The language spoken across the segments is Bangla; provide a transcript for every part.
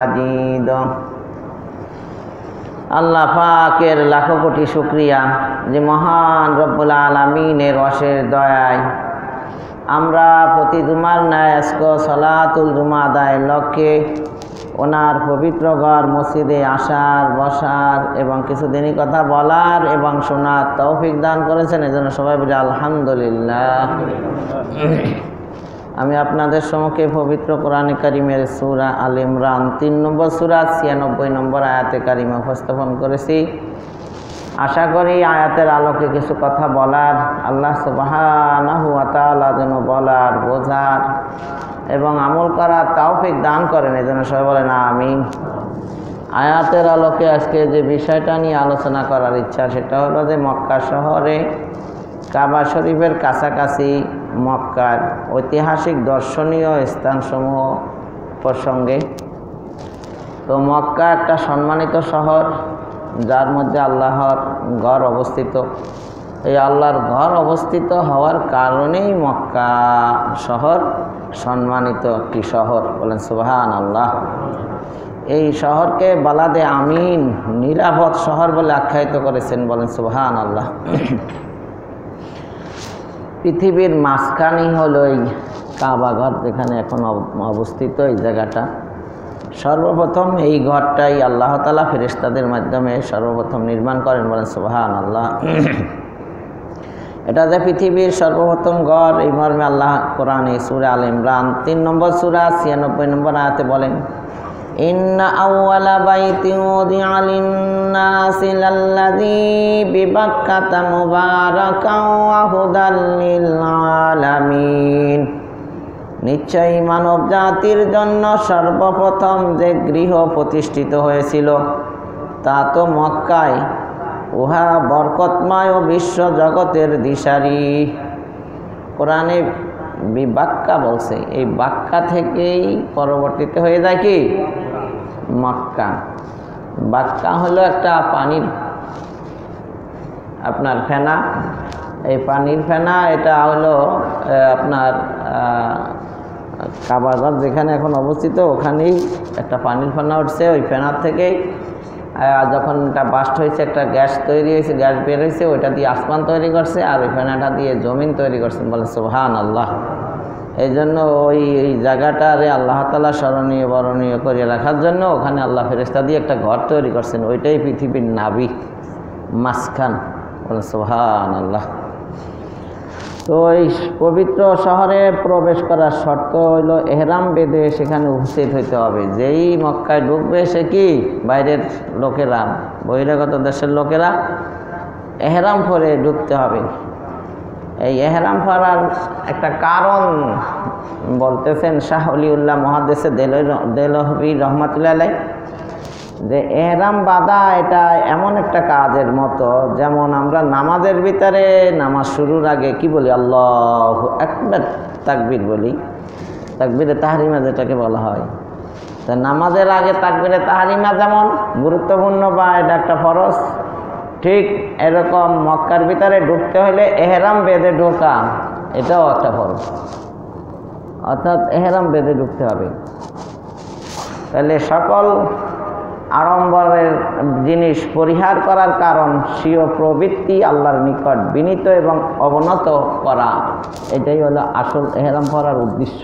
মাজিদ। আল্লাহ পাকের লাখো কোটি শুকরিয়া যে মহান রব্বুল আলামিনের অশেষ দয়ায় আমরা প্রতি জুমার ন্যায় আজকে সালাতুল জুমা আদায়ের লক্ষ্যে ওনার পবিত্র ঘর মসজিদে আসার বসার এবং কিছু দিনই কথা বলার এবং শোনার তৌফিক দান করেছেন। এজন্য সবাই বলি আলহামদুলিল্লাহ। আমি আপনাদের সম্মুখে পবিত্র কোরআনে কারিমের সূরা আল ইমরান ৩ নম্বর সূরা ৯৬ নম্বর আয়াতে কারিমা উপস্থাপন করেছি। আশা করি আয়াতের আলোকে কিছু কথা বলার আল্লাহ সুবহানাহু ওয়া তাআলা যেন বলার বোঝার এবং আমল করার তৌফিক দান করেন। এজন্য সবাই বলেন আমিন। আয়াতের আলোকে আজকে যে বিষয়টা নিয়ে আলোচনা করার ইচ্ছা সেটা হলো যে মক্কা শহরে কাবা শরীফের কাছাকাছি মক্কার ঐতিহাসিক দর্শনীয় স্থানসমূহ প্রসঙ্গে। তো মক্কা একটা সম্মানিত শহর যার মধ্যে আল্লাহর ঘর অবস্থিত। এই আল্লাহর ঘর অবস্থিত হওয়ার কারণেই মক্কা শহর সম্মানিত একটি শহর। বলেন সুবহানাল্লাহ। এই শহরকে বালাদে আমিন নিরাপদ শহর বলে আখ্যায়িত করেছেন। বলেন সুবহানাল্লাহ। পৃথিবীর মাঝখানেই হলো এই কাবা ঘর যেখানে এখন অবস্থিত এই জায়গাটা। সর্বপ্রথম এই ঘরটাই আল্লাহ তাআলা ফেরেশতাদের মাধ্যমে সর্বপ্রথম নির্মাণ করেন। বলেন সুবহানাল্লাহ। এটা যে পৃথিবীর সর্বপ্রথম ঘর এই মর্মে আল্লাহ কোরআনে সূরা আল ইমরান ৩ নম্বর সূরা ৯৬ নম্বর আয়াতে বলেন, ইন্না আউওয়ালা বাইতিন উযিআ লিন-নাসি লাল্লাযী বিবাক্কাতা মুবারাকান ওয়া হুদাল লিল আলামিন। নিশ্চয়ই মানব জাতির জন্য সর্বপ্রথম যে গৃহ প্রতিষ্ঠিত হয়েছিল তা তো মক্কায়। উহা বরকতময় ও বিশ্ব জগতের দিশারি। কোরআনে বিবাক্কা বলছে, এই বাক্কা থেকেই পরবর্তীতে হয়ে যায় কি মক্কা। বাক্কা হলো একটা পানির আপনার ফেনা। এই পানির ফেনা এটা হলো আপনার কাবাঘর যেখানে এখন অবস্থিত ওখানেই একটা পানির ফেনা উঠছে। ওই ফেনার থেকেই যখন এটা বাস্ট হয়েছে একটা গ্যাস তৈরি হয়েছে, গ্যাস বের হয়েছে, ওইটা দিয়ে আসমান তৈরি করছে আর ওই ফেনাটা দিয়ে জমিন তৈরি করছেন। বলে সুবহানাল্লাহ। এই জন্য ওই জায়গাটারে আল্লাহ তাআলা স্মরণীয় বরণীয় করে রাখার জন্য ওখানে আল্লাহ ফেরেশতা দিয়ে একটা ঘর তৈরি করছেন। ওইটাই পৃথিবীর নাভি মাঝখান। বলে সুবহানাল্লাহ। তো এই পবিত্র শহরে প্রবেশ করার শর্ত হইল এহরাম বেঁধে সেখানে উপস্থিত হইতে হবে। যেই মক্কায় ঢুকবে সে কি বাইরের লোকেরা, বহিরাগত দেশের লোকেরা এহরাম পরে ঢুকতে হবে। এই এহরাম পরার একটা কারণ বলতেছেন শাহ ওলিউল্লাহ মুহাদ্দিসে দেলহবী রাহমাতুল্লাহ আলাইহি, যে এহরাম বাঁধা এটা এমন একটা কাজের মতো যেমন আমরা নামাজের ভিতরে নামাজ শুরুর আগে কি বলি আল্লাহু আকবার তাকবীর বলি, তাকবীরে তাহরিমা যেটাকে বলা হয়। তা নামাজের আগে তাকবীরে তাহরিমা যেমন গুরুত্বপূর্ণ বা এটা একটা ফরজ, ঠিক এরকম মক্কার ভিতরে ঢুকতে হলে এহরাম বেঁধে ঢোকা এটাও একটা ফরজ। অর্থাৎ এহরাম বেঁধে ঢুকতে হবে। তাহলে সকল আড়ম্বরের জিনিস পরিহার করার কারণ স্বীয় প্রবৃত্তি আল্লাহর নিকট বিনীত এবং অবনত করা, এটাই হলো আসল এহরাম পরার উদ্দেশ্য।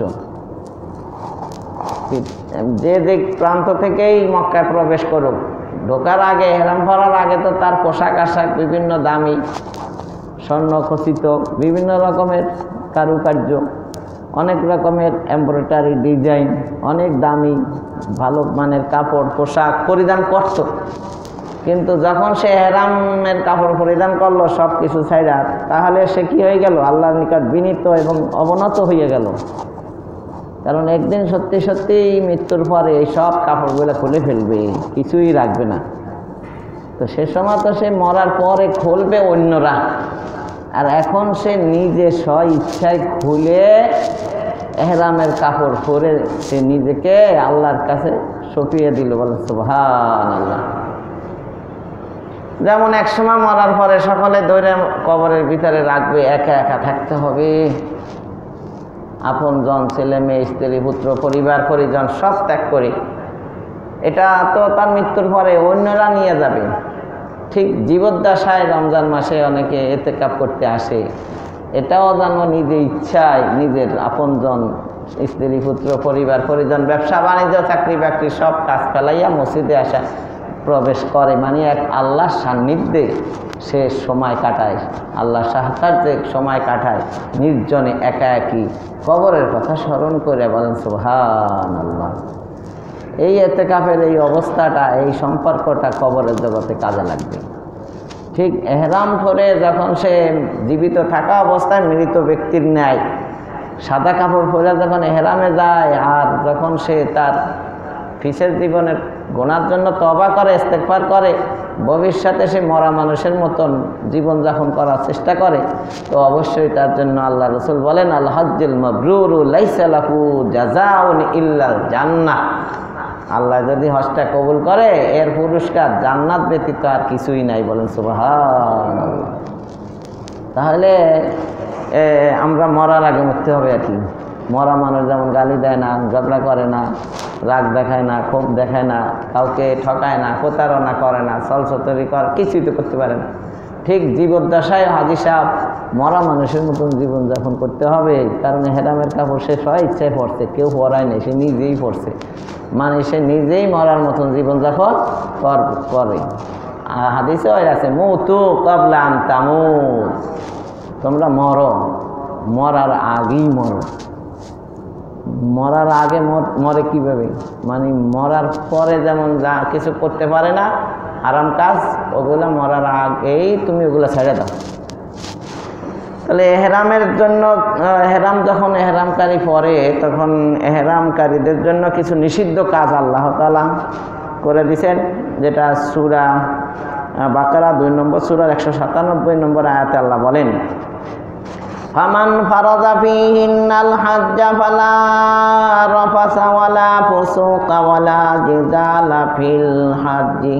যে যে প্রান্ত থেকেই মক্কায় প্রবেশ করুক, ঢোকার আগে এহরাম পরার আগে তো তার পোশাক আশাক বিভিন্ন দামি স্বর্ণ খচিত বিভিন্ন রকমের কারুকার্য, অনেক রকমের এমব্রয়ডারি ডিজাইন, অনেক দামি ভালো মানের কাপড় পোশাক পরিধান করত। কিন্তু যখন সে এহরামের কাপড় পরিধান করলো সব কিছু ছাইড়া, তাহলে সে কি হয়ে গেল আল্লাহর নিকট বিনীত এবং অবনত হয়ে গেল। কারণ একদিন সত্যি সত্যি মৃত্যুর পরে এই সব কাপড়গুলো খুলে ফেলবে, কিছুই রাখবে না। তো সে সময় তো সে মরার পরে খুলবে অন্যরা, আর এখন সে নিজে স্ব ইচ্ছায় খুলে এহরামের কাপড় পরে সে নিজেকে আল্লাহর কাছে সঁপিয়ে দিল। বলেন সুবহানাল্লাহ। যেমন এক সময় মরার পরে সকলে দৌড়ে কবরের ভিতরে রাখবে, একা একা থাকতে হবে। আপনজন ছেলে মেয়ে স্ত্রী পুত্র পরিবার পরিজন সব ত্যাগ করে এটা তো তার মৃত্যুর পরে অন্যরা নিয়ে যাবে। ঠিক জীবদ্দশায় রমজান মাসে অনেকে এতেকাফ করতে আসে, এটাও যেন নিজে ইচ্ছায় নিজের আপনজন, স্ত্রী পুত্র পরিবার পরিজন, ব্যবসা বাণিজ্য চাকরি বাকরি সব কাজ ফেলাইয়া মসজিদে আসা প্রবেশ করে, মানে এক আল্লাহর সান্নিধ্যে সে সময় কাটায়, আল্লাহর সাহায্যে সময় কাটায়, নির্জনে একা একই কবরের কথা স্মরণ করে বলেন সুবহানাল্লাহ। এই এতেকাফের এই অবস্থাটা, এই সম্পর্কটা কবরের জগতে কাজে লাগবে। ঠিক এহরাম করে যখন সে জীবিত থাকা অবস্থায় মৃত ব্যক্তির ন্যায় সাদা কাপড় পরে যখন এহরামে যায়, আর যখন সে তার পিছের জীবনের গুনার জন্য তওবা করে, ইস্তেগফার করে, ভবিষ্যতে সে মরা মানুষের মতন জীবনযাপন করার চেষ্টা করে, তো অবশ্যই তার জন্য আল্লাহ রাসূল বলেন, আল হজ্জুল মাবরুরু লাইসা লাহু জাযাউন ইল্লাল জান্নাহ। আল্লাহ যদি হজটা কবুল করে এর পুরস্কার জান্নাত ব্যতীত আর কিছুই নাই, বলেন সুবহানাল্লাহ। তাহলে আমরা মরার আগে মরতে হবে আর কি। মরা মানুষ যেমন গালি দেয় না, ঝগড়া করে না, রাগ দেখায় না, ক্ষোভ দেখায় না, কাউকে ঠকায় না, প্রতারণা করে না, ছলছতরি করে, কিছুই তো করতে পারে না। ঠিক জীবদ্দশায় হাজী সাহেব মরা মানুষের মতন জীবনযাপন করতে হবে। কারণ হেরামের কাপড় সে সবাই ইচ্ছায় পড়ছে, কেউ পড়ায় নেই, সে নিজেই পড়ছে, মানে সে নিজেই মরার মতন জীবনযাপন করে। হাদিসে আছে, মৌতু ক্বাবলা আন তামুত, তোমরা মরো, মরার আগেই মরো। মরার আগে মরে কীভাবে, মানে মরার পরে যেমন যা কিছু করতে পারে না হারাম কাজ, ওগুলো মরার আগেই তুমি ওগুলো ছেড়ে দাও। তাহলে এহরামের জন্য, এহরাম যখন এহরামকারী পরে, তখন এহরামকারীদের জন্য কিছু নিষিদ্ধ কাজ আল্লাহ তাআলা করে দিয়েছেন, যেটা সূরা বাকারা 2 নম্বর সূরার 197 নম্বর আয়াতে আল্লাহ বলেন, ফামান ফারাযা ফীহিন্নাল হাজ্জা ফালা রাফাসা ওয়ালা ফুসুকা ওয়ালা জিদালা ফিল হাজ্জি।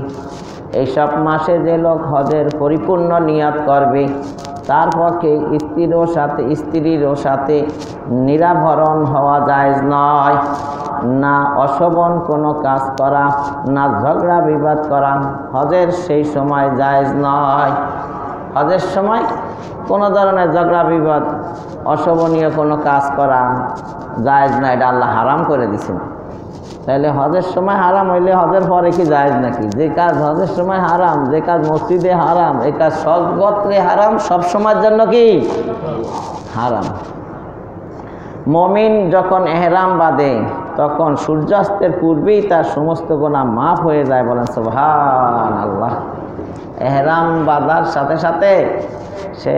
এইসব মাসে যে লোক হজের পরিপূর্ণ নিয়ত করবে তার পক্ষে স্ত্রীরও সাথে নিরাভরণ হওয়া জায়েজ নয়, না অশোভন কোনো কাজ করা, না ঝগড়া বিবাদ করা হজের সেই সময় জায়েজ নয়। হজের সময় কোনো ধরনের ঝগড়া বিবাদ, অশোভনীয় কোনো কাজ করা জায়েজ না, এটা আল্লাহ হারাম করে দিয়েছেন। তাহলে হজের সময় হারাম হইলে হজের পরে কি জায়েজ নাকি? যে কাজ হজের সময় হারাম, যে কাজ মসজিদে হারাম, এই কাজ সর্বত্রে হারাম, সব সময়ের জন্য কি হারাম। মুমিন যখন এহরাম বাঁধে তখন সূর্যাস্তের পূর্বেই তার সমস্ত গুনাহ মাফ হয়ে যায়, বলেন সুবহানাল্লাহ। এহরাম বাঁধার সাথে সাথে সে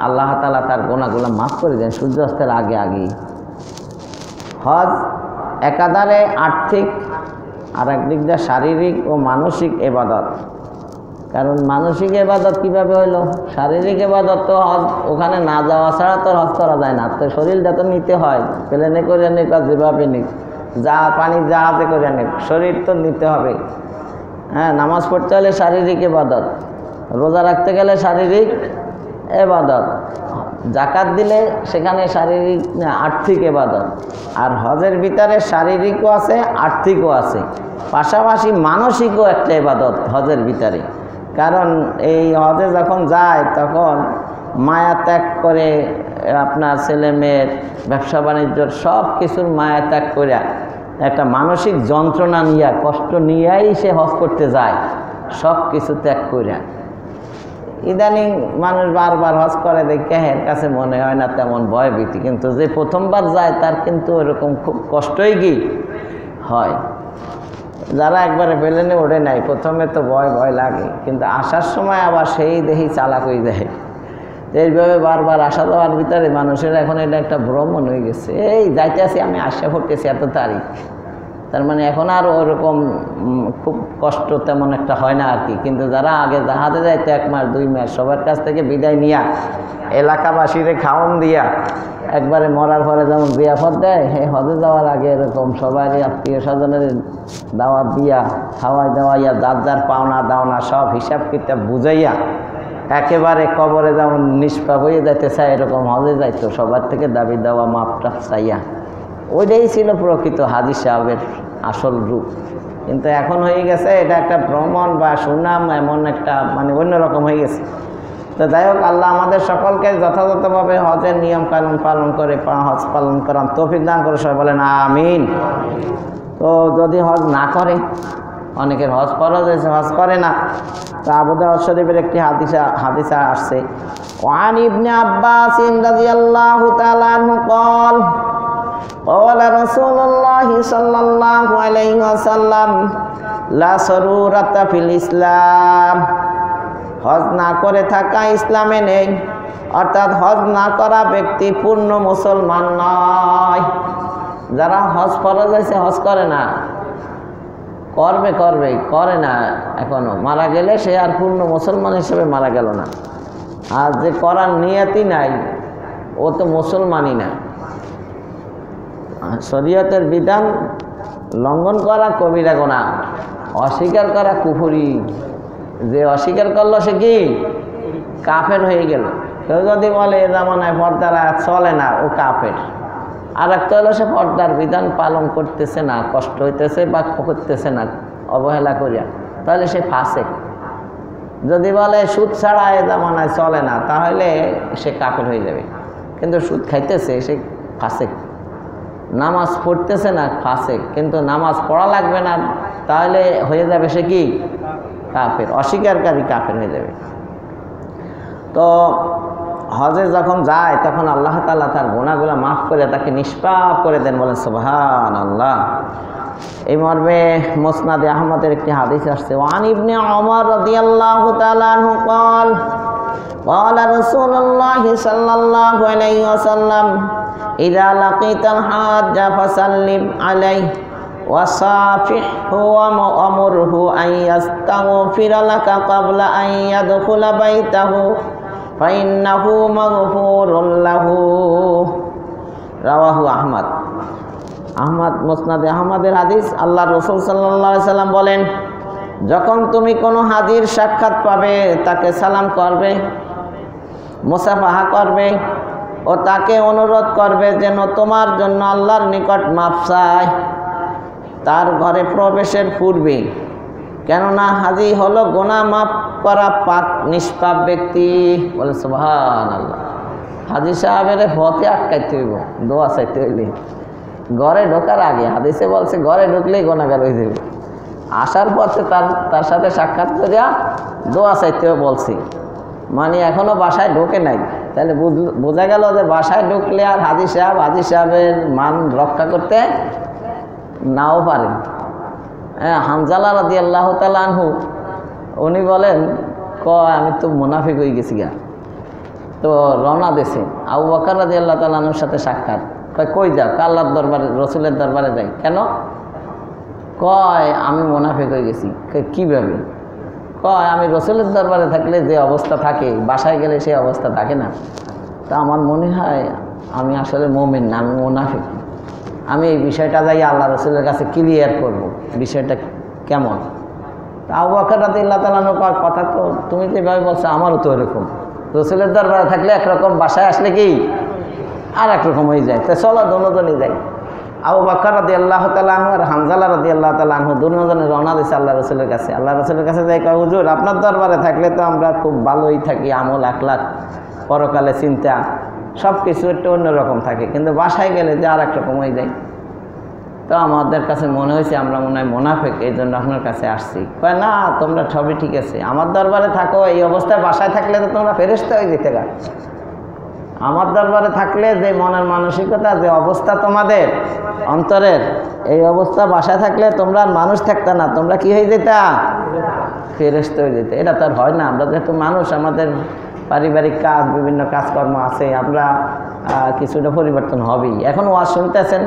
আল্লাহ তাআলা তার গুনাহগুলো মাফ করে দেন সূর্যাস্তের আগে আগেই। হজ একাধারে আর্থিক আর একদিক দিয়ে শারীরিক ও মানসিক ইবাদত। কারণ মানসিক ইবাদত কীভাবে হইলো? শারীরিক ইবাদত তো হজ ওখানে না যাওয়া ছাড়া তো হজ করা যায় না, তো শরীরটা তো নিতে হয়, প্লেনে করে নিক আর যেভাবে নিক, পানি জাহাজে করে নিক, শরীর তো নিতে হবে। হ্যাঁ, নামাজ পড়তে হলে শারীরিক ইবাদত, রোজা রাখতে গেলে শারীরিক ইবাদত, জাকাত দিলে সেখানে শারীরিক আর্থিক ইবাদত। আর হজের ভিতরে শারীরিকও আছে, আর্থিকও আছে, পাশাপাশি মানসিকও একটা ইবাদত হজের ভিতরে। কারণ এই হজে যখন যায় তখন মায়া ত্যাগ করে, আপনার ছেলে মেয়ের, ব্যবসা বাণিজ্যর সব কিছুর মায়া ত্যাগ করে, একটা মানসিক যন্ত্রণা নিয়ে, কষ্ট নিয়েই সে হজ করতে যায়, সব কিছু ত্যাগ করে। ইদানিং মানুষ বারবার হজ করে দেখে এর কাছে মনে হয় না তেমন ভয়ভীতি, কিন্তু যে প্রথমবার যায় তার কিন্তু ওরকম খুব কষ্টই কি হয়। যারা একবারে প্লেনে ওঠে নাই, প্রথমে তো ভয় ভয় লাগে, কিন্তু আসার সময় আবার সেই দেখি চালাক হয়ে যায়। এইভাবে বারবার আসা যাওয়ার ভিতরে মানুষের এখন এটা একটা ভ্রমণ হয়ে গেছে, এই যাইতে আসি আমি আসা পড়তেছি এত তারিখ, তার মানে এখন আর ওরকম খুব কষ্ট তেমন একটা হয় না আর কি। কিন্তু যারা আগে জাহাজে যাইতো 1 মাস 2 মাস, সবার কাছ থেকে বিদায় নিয়া, এলাকাবাসীরে খাওয়ান দিয়া, একবারে মরার পরে যেমন জিয়াফত দেয়, এই হজে যাওয়ার আগে এরকম সবারই আত্মীয় স্বজনের দাওয়াত দিয়া, খাওয়াই দাওয়াইয়া, যার যার পাওনা দাওনা সব হিসাব কিতাব বুঝাইয়া একেবারে কবরে যেমন নিষ্পাপ হয়ে যাইতে চায়, এরকম হজে যাইতো সবার থেকে দাবি দেওয়া মাপটা চাইয়া। ওইটাই ছিল প্রকৃত হাজী সাহেবের আসল রূপ। কিন্তু এখন হয়ে গেছে এটা একটা ভ্রমণ বা সুনাম, এমন একটা মানে অন্যরকম হয়ে গেছে। তো যাই হোক, আল্লাহ আমাদের সকলকে যথাযথভাবে হজের নিয়ম কানুন পালন করে হজ পালন করার তৌফিক দান করে, সবাই বলেন আমিন। তো যদি হজ না করে, অনেকের হজ ফরজ হয়েছে, হজ করে না, তো আবু দাউদ শরীফের একটি হাদিসা আসছে, ওয়ান ইবনে আব্বাস রাদিয়াল্লাহু তাআলা আনহু قال قال رسول الله صلى الله عليه وسلم لا سرورة في الإسلام। হজ না করে থাকা ইসলামে নেই, অর্থাৎ হজ না করা ব্যক্তি পূর্ণ মুসলমান নয়। যারা হজ ফরজ হয়েছে হজ করে না, করে না এখনো, মারা গেলে সে আর পূর্ণ মুসলমান হিসেবে মারা গেল না। আর যে করার নিয়তই নাই, ও তো মুসলমানই না। শরীয়তের বিধান লঙ্ঘন করা কবিরা গুনাহ, অস্বীকার করা কুফরি। যে অস্বীকার করলো সে কি কাফের হয়ে গেল। কেউ যদি বলে এ জামানায় পর্দার চলে না, ও কাফের। আর একটা হলো সে পর্দার বিধান পালন করতেছে না, কষ্ট হইতেছে বা করতেছে না অবহেলা করিয়া, তাহলে সে ফাসেক। যদি বলে সুদ ছাড়া এ জামানায় চলে না, তাহলে সে কাফের হয়ে যাবে। কিন্তু সুদ খাইতেছে, সে ফাসেক। নামাজ পড়তেছে না, ফাসেক। কিন্তু নামাজ পড়া লাগবে না, তাহলে হয়ে যাবে সে কি কাফের, অস্বীকারী কাফের হয়ে যাবে। তো হজে যখন যায় তখন আল্লাহ তাআলা তার গুনাহগুলো মাফ করে তাকে নিষ্পাপ করে দেন, বলেন সুবহানাল্লাহ। এই মর্মে মুসনাদে আহমদের একটি হাদিস আসছে, ওয়ান ইবনে ওমর রাদিয়াল্লাহু তাআলা আনহু قال قال رسول الله صلى الله عليه وسلم إذا لقيت الحاج فسلم عليه وصافحه وأمره أن يستغفر لك قبل أن يدخل بيته فإنه مغفور له। রাওয়াহু আহমদ। মুসনাদে আহমদের হাদিস। আল্লাহ রাসূল সাল্লাল্লাহু আলাইহি সাল্লাম বলেন, যখন তুমি কোনো হাজির সাক্ষাৎ পাবে, তাকে সালাম করবে, মুসাফাহা করবে ও তাকে অনুরোধ করবে যেন তোমার জন্য আল্লাহর নিকট মাফ চায় তার ঘরে প্রবেশের পূর্বে। কেননা হাজি হলো গুনাহ মাফ করা পাক নিষ্পাপ ব্যক্তি। বলে সুবহানাল্লাহ। হাজি সাহেবের পথে আটকাইতে হইব, দোয়া চাইতে হইলে ঘরে ঢোকার আগে। হাদিসে বলছে ঘরে ঢুকলেই গুনাহগার হয়ে যাবে, আসার পথে তার সাথে সাক্ষাৎ করিয়া দোয়া চাইতেও বলছি। মানে এখনো বাসায় ঢোকে নাই, তাহলে বোঝা গেল যে বাসায় ঢুকলে আর হাজি সাহেবের মান রক্ষা করতে নাও পারে। হ্যাঁ, হানজালা রাদিয়াল্লাহু তাআলা আনহু উনি বলেন, আমি তো মুনাফিক হয়ে গেছি গা। তো রওনা দিয়েছে, আবু বকর রাদিয়াল্লাহু তাআলা আনহুর সাথে সাক্ষাৎ। কই যাও? আল্লাহর দরবারে, রসুলের দরবারে যাই। কেন? আমি মুনাফিক হয়ে গেছি। কীভাবে? আমি রসুলের দরবারে থাকলে যে অবস্থা থাকে, বাসায় গেলে সেই অবস্থা থাকে না। তা আমার মনে হয় আমি আসলে মুমিন না, আমি মুনাফিক। আমি এই বিষয়টা যাই আল্লাহ রসুলের কাছে ক্লিয়ার করব, বিষয়টা কেমন। তা আবু বকর রাদিয়াল্লাহু তাআলা আনহু কথা তো তুমি যেভাবে বলছো আমারও তো এরকম। রসুলের দরবারে থাকলে একরকম, বাসায় আসলে কি আর একরকম হয়ে যায়। তো চলো দুজনই যাই। আবু বকর রাদিয়াল্লাহু তাআলা আনহু আর হানজালা রাদিয়াল্লাহু তাআলা আনহু দুজনে রওনা দিয়েছে আল্লাহ রসুলের কাছে। আল্লাহ রসুলের কাছে যাই, কয় হুজুর, আপনার দরবারে থাকলে তো আমরা খুব ভালোই থাকি, আমল আখলাক, পরকালে চিন্তা সব কিছু একটু অন্যরকম থাকে, কিন্তু বাসায় গেলে যে আর একরকম হয়ে যায়। তো আমাদের কাছে মনে হয়েছে আমরা মনে হয় মুনাফিক, এই জন্য আপনার কাছে আসছি। কয় না, তোমরা সবই ঠিক আছে, আমার দরবারে থাকো এই অবস্থায়, বাসায় থাকলে তো তোমরা ফেরেশতা হয়ে যেতে গা। আমার দরবারে থাকলে যে মনের মানসিকতা, যে অবস্থা তোমাদের অন্তরের, এই অবস্থা বাসায় থাকলে তোমরা মানুষ থাকতা না, তোমরা কি হয়ে যেতা? ফেরেশতা হয়ে যেতে। এটা তো আর হয় না। আমরা যেহেতু মানুষ, আমাদের পারিবারিক কাজ, বিভিন্ন কাজকর্ম আছে, আমরা কিছুটা পরিবর্তন হবেই। এখন ওয়াজ শুনতেছেন,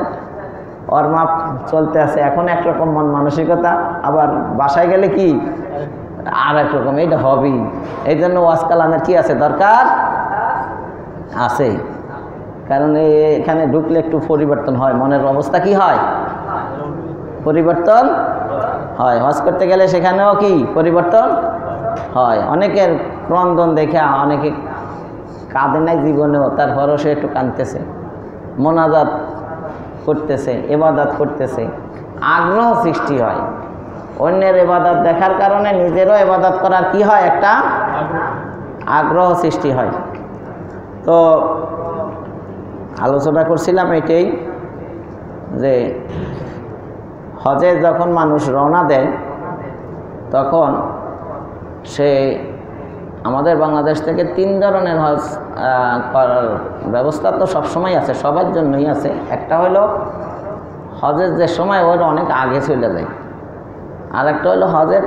ওর মাপ চলতে আছে, এখন একরকম মন মানসিকতা, আবার বাসায় গেলে কি আর একরকম, এইটা হবেই। এই জন্য ওয়াজ কালামের কি আছে, দরকার আছে। কারণ এখানে ঢুকলে একটু পরিবর্তন হয়, মনের অবস্থা কি হয়, পরিবর্তন হয়। হজ করতে গেলে সেখানেও কি পরিবর্তন হয়। অনেকের ক্রন্দন দেখে অনেকে কাঁদে নাই জীবনেও, তারপরও সে একটু কাঁদতেছে, মোনাজাত করতেছে, ইবাদত করতেছে, আগ্রহ সৃষ্টি হয়। অন্যের ইবাদত দেখার কারণে নিজেরও ইবাদত করার কি হয়, একটা আগ্রহ সৃষ্টি হয়। তো আলোচনা করছিলাম এটাই যে হজে যখন মানুষ রওনা দেয় তখন সে আমাদের বাংলাদেশ থেকে 3 ধরনের হজ করার ব্যবস্থা তো সবসময় আছে, সবার জন্যই আছে। একটা হলো হজের যে সময় ওর অনেক আগে চলে যায়, আর একটা হলো হজের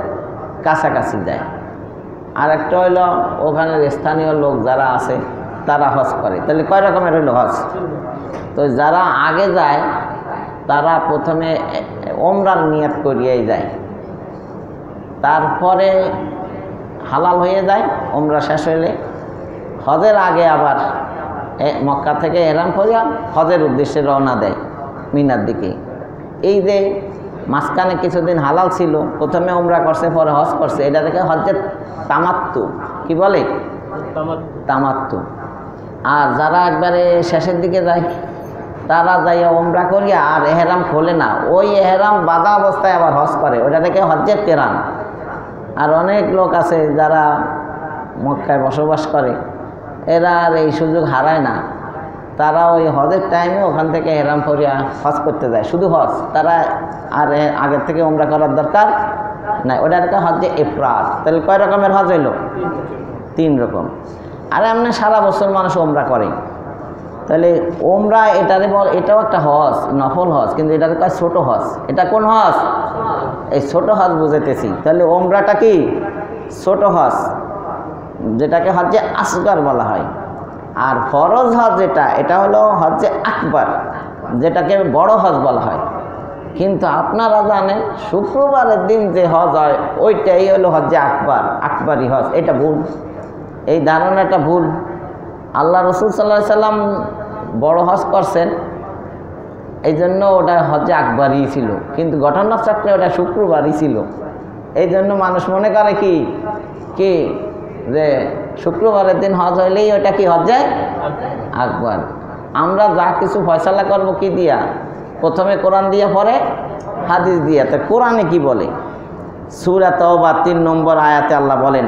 কাছাকাছি যায়, আর একটা হলো ওখানের স্থানীয় লোক যারা আছে তারা হজ করে। তাহলে কয় রকমের হলো হজ? তো যারা আগে যায় তারা প্রথমে ওমরার নিয়ত করিয়েই যায়, তারপরে হালাল হয়ে যায়। ওমরা শেষ হইলে হজের আগে আবার মক্কা থেকে এহরাম করিয়া হজের উদ্দেশ্যে রওনা দেয় মিনার দিকে। এই যে মাঝখানে কিছুদিন হালাল ছিল, প্রথমে ওমরা করছে পরে হজ করছে, এটা থেকে হজ্জের তামাত্তু, কি বলে তামাত্তু। আর যারা একবারে শেষের দিকে যায় তারা যাইয়া ওমরা করিয়া আর এহরাম খোলে না, ওই এহরাম বাঁধা অবস্থায় আবার হজ করে, ওটা থেকে হজ্জের কেরান। আর অনেক লোক আছে যারা মক্কায় বসবাস করে, এরা আর এই সুযোগ হারায় না, তারা ওই হজের টাইমে ওখান থেকে এহরাম করিয়া হজ করতে যায়, শুধু হজ। তারা আর আগের থেকে ওমরা করার দরকার নাই, ওটা একটা হজ্জে ইফরাদ। তাহলে কয় রকমের হজ হইল? 3 রকম। আর এমনি সারা বছর মানুষ ওমরা করে। তাহলে ওমরা এটারে বল, এটাও একটা হজ, নফল হজ, কিন্তু এটার কাজ ছোট হজ। এটা কোন হজ? এই ছোট হজ বুঝাইতেছি। তাহলে ওমরাটা কি? ছোট হজ, যেটাকে হজ্জে আসগর বলা হয়। আর ফরজ হজ যেটা, এটা হলো হজ্জে আকবার, যেটাকে বড় হজ বলা হয়। কিন্তু আপনারা জানেন শুক্রবারের দিন যে হজ হয় ওইটাই হলো হজ্জে আকবার, আকবরী হজ। এটা ভুল, এই ধারণাটা ভুল। আল্লাহ রসুল সাল্লাল্লাহু আলাইহি সাল্লাম বড় হজ করছেন, এই জন্য ওটা হজ্জে আকবরই ছিল, কিন্তু ঘটনাচক্রে ওটা শুক্রবারই ছিল। এই জন্য মানুষ মনে করে কি কি যে শুক্রবারের দিন হজ হইলেই ওটা কি হজ্জে আকবর। আমরা যা কিছু ফয়সালা করব কি দিয়া? প্রথমে কোরআন দিয়ে, পরে হাদিস দিয়া। তো কোরআনে কি বলে? সূরা তাওবা 3 নম্বর আয়াতে আল্লাহ বলেন,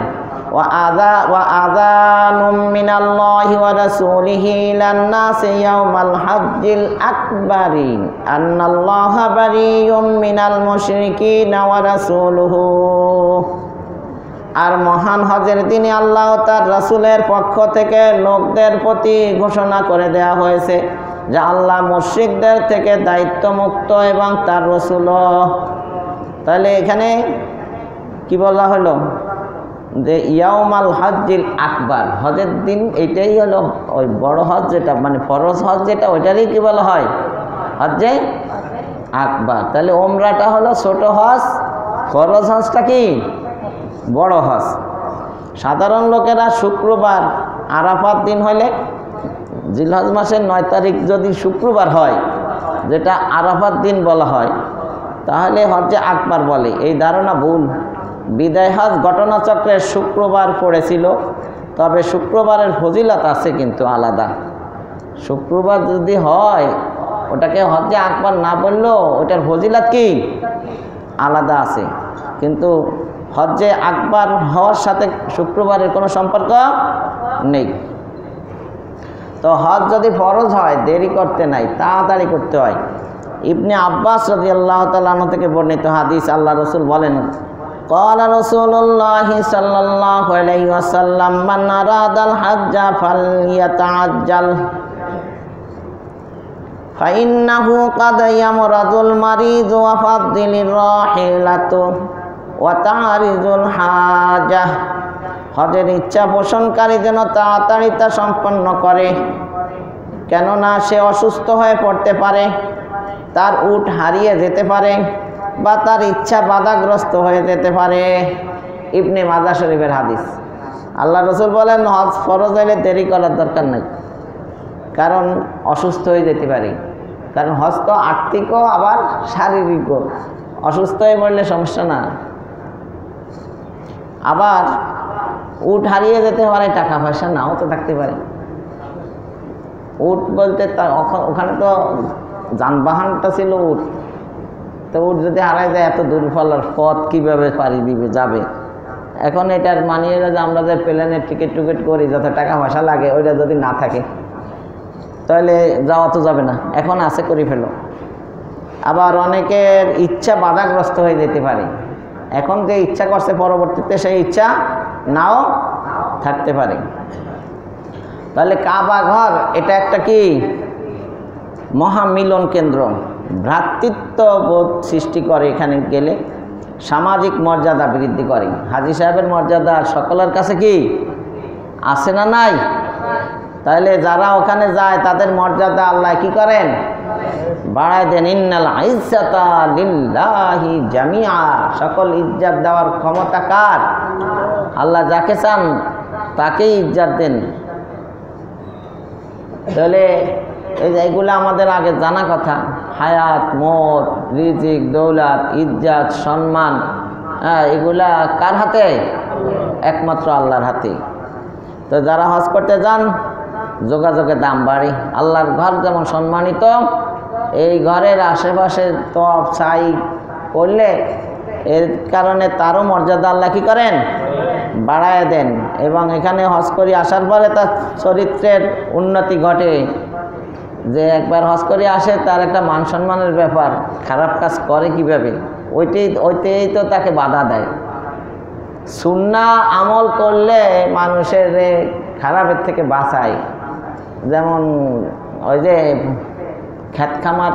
ওয়া আযানুম মিনাল্লাহি ওয়া রাসূলিহি ইলান নাসি ইয়াওমাল হাজ্জিল আকবারি আন্নাল্লাহা বারিয়্যুম মিনাল মুশরিকিনা ওয়া রাসূলুহু। আর মহান হজের দিনে আল্লাহ তার রাসূলের পক্ষ থেকে লোকদের প্রতি ঘোষণা করে দেয়া হয়েছে যে আল্লাহ মুশরিকদের থেকে দায়িত্বমুক্ত এবং তার রাসূলও। তাহলে এখানে কি বলা হলো? যে ইয়াউমাল হজ্জিল আকবার, হজের দিন এটাই হলো ওই বড় হজ, যেটা মানে ফরজ হজ যেটা, ওইটারই কি বলা হয়? হজ্জে আকবার। তাহলে ওমরাটা হলো ছোট হজ, ফরজ হজটা কি? বড় হজ। সাধারণ লোকেরা শুক্রবার আরাফাত দিন হলে, জিলহজ মাসের 9 তারিখ যদি শুক্রবার হয়, যেটা আরাফাত দিন বলা হয়, তাহলে হজ্জে আকবার বলে। এই ধারণা ভুল। বিদায় হজ ঘটনাচক্রে শুক্রবার পড়েছিল, তবে শুক্রবারের ফজিলত আছে কিন্তু আলাদা। শুক্রবার যদি হয় ওটাকে হজ্জে আকবার না বললেও ওটার ফজিলত কি আলাদা আছে, কিন্তু হজ্জে আকবার হওয়ার সাথে শুক্রবারের কোনো সম্পর্ক নেই। তো হজ যদি ফরজ হয় দেরি করতে নাই, তাড়াতাড়ি করতে হয়। ইবনে আব্বাস রাদিয়াল্লাহু তাআলা আনহু থেকে বর্ণিত হাদিস, আল্লাহ রাসূল বলেন, ক্বালা রাসূলুল্লাহি সাল্লাল্লাহু আলাইহি ওয়াসাল্লাম মান আরাদাল হাজ্জা ফালইয়াতাআজ্জাল ফাইন্নাহু ক্বাদ ইয়ামরাদুল মারিদ ওয়া ফাদ্দিলির রাহিলাতু ওয়া তা'রিজুল হাজাহ। হজের ইচ্ছা পোষণকারী যেন তাড়াতাড়ি তা সম্পন্ন করে, কেননা সে অসুস্থ হয়ে পড়তে পারে, তার উট হারিয়ে যেতে পারে, বা তার ইচ্ছা বাধাগ্রস্ত হয়ে যেতে পারে। ইবনে মাজাহ শরীফের হাদিস। আল্লাহ রসুল বলেন হজ ফরজ হইলে দেরি করার দরকার নেই, কারণ অসুস্থ হয়ে যেতে পারে। কারণ হজ তো আর্থিকও আবার শারীরিকও, অসুস্থ হয়ে পড়লে সমস্যা না। আবার উট হারিয়ে যেতে পারে, টাকা পয়সা নাও তো থাকতে পারে। উট বলতে ওখানে তো যানবাহনটা ছিল উট, তো উট যদি হারাই যায় এত দূর ফলার পথ কীভাবে পাড়ি দিবে যাবে। এখন এটার মানিয়ে যে আমরা যে প্লেনের টিকিট করি যত টাকা পয়সা লাগে ওইটা যদি না থাকে তাহলে যাওয়া তো যাবে না। এখন আছে করে ফেলো। আবার অনেকের ইচ্ছা বাধাগ্রস্ত হয়ে যেতে পারে। এখন যে ইচ্ছা করছে পরবর্তীতে সেই ইচ্ছা নাও থাকতে পারে। তাহলে কাবা ঘর এটা একটা কি মহামিলন কেন্দ্র, ভ্রাতৃত্ববোধ সৃষ্টি করে। এখানে গেলে সামাজিক মর্যাদা বৃদ্ধি করে। হাজী সাহেবের মর্যাদা সকলের কাছে কি আছে না নাই? তাহলে যারা ওখানে যায় তাদের মর্যাদা আল্লাহ কি করেন? বাড়ায় দেন। ইন্নাল ইজ্জাতা লিল্লাহি জামিআ, সকল ইজ্জত দেওয়ার ক্ষমতা কার? আল্লাহ যাকে চান তাকেই ইজ্জত দেন। তাহলে এইগুলো আমাদের আগে জানা কথা। হায়াত, মত, রিজিক, দৌলত, ইজ্জত, সম্মান, এগুলা কার হাতে? একমাত্র আল্লাহর হাতে। তো যারা হজ করতে যান যোগাযোগের দাম বাড়ে। আল্লাহর ঘর যেমন সম্মানিত, এই ঘরের আশেপাশে তপ ছাই করলে এর কারণে তারও মর্যাদা আল্লাহ কি করেন? বাড়ায় দেন। এবং এখানে হজ করে আসার পরে তার চরিত্রের উন্নতি ঘটে। যে একবার হজ করে আসে তার একটা মান সম্মানের ব্যাপার, খারাপ কাজ করে কিভাবে ওইটাই তো তাকে বাধা দেয়। সুন্নাহ আমল করলে মানুষের খারাপের থেকে বাঁচায়। যেমন ওই যে ক্ষেত খামার